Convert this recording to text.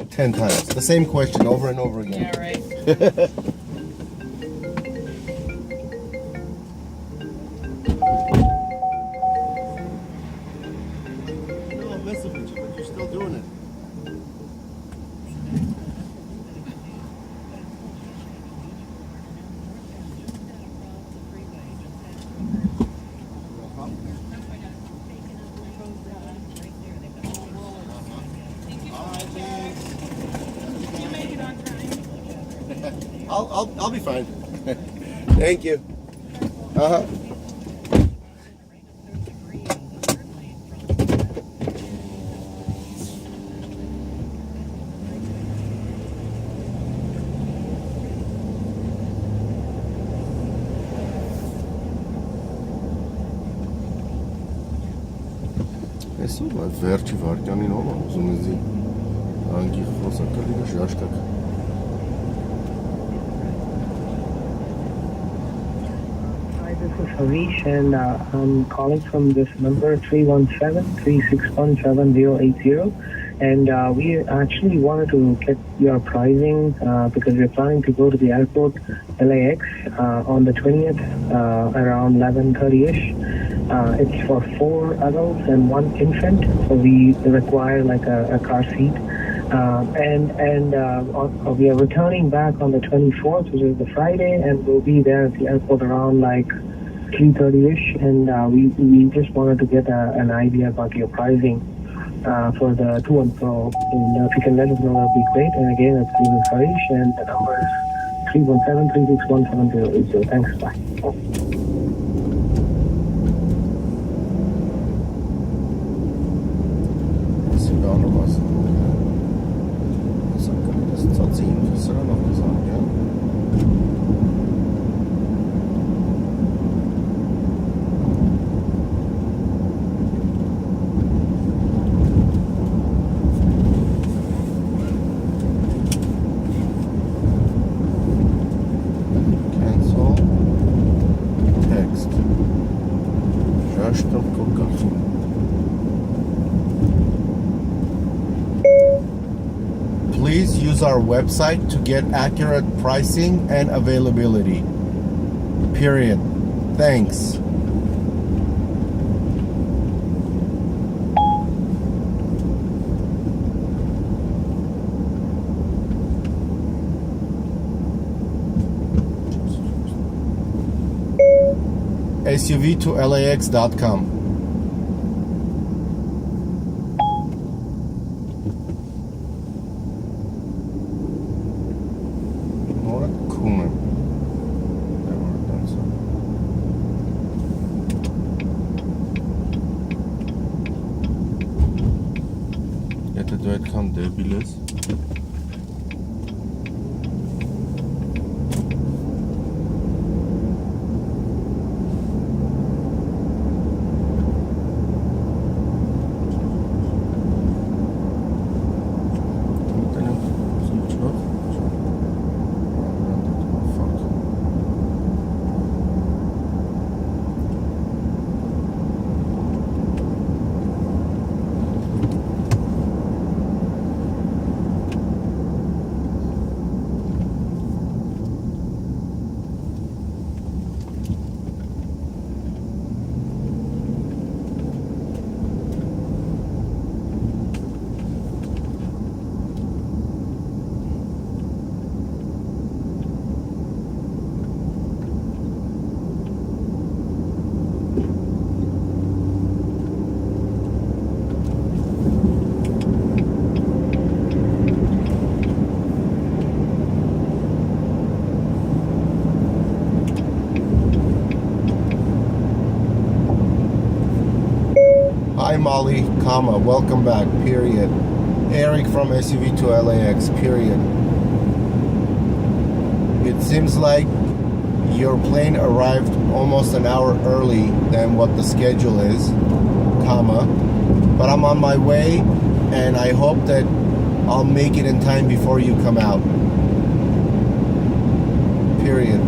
10 times. The same question over and over again. Yeah, right. No, I'm messing with you, but you're still doing it. I'll be fine. Thank you. Այսօր վերջի վարքյանին ով ուզում էզի անգի խոսակը լիգը շաշտակ Hi, this is Havish and I'm calling from this number 317-361-7080 and we actually wanted to get your pricing because we're planning to go to the airport LAX on the 20th around 11:30ish. It's for 4 adults and 1 infant, so we require like a car seat. We are returning back on the 24th, which is the Friday, and we'll be there at the airport around like 3:30ish. And we just wanted to get an idea about your pricing for the to and fro. And if you can let us know, that'd be great. And again, it's David Harish, and the number is 317-361-7080. Thanks. Bye. Please use our website to get accurate pricing and availability. Period. Thanks. SUV to LAX.com. Եթե դու այդքան դեբիլ ես Hi Molly, comma, welcome back, period. Eric from SUV to LAX, period. It seems like your plane arrived almost an hour early than what the schedule is, comma, but I'm on my way and I hope that I'll make it in time before you come out. Period.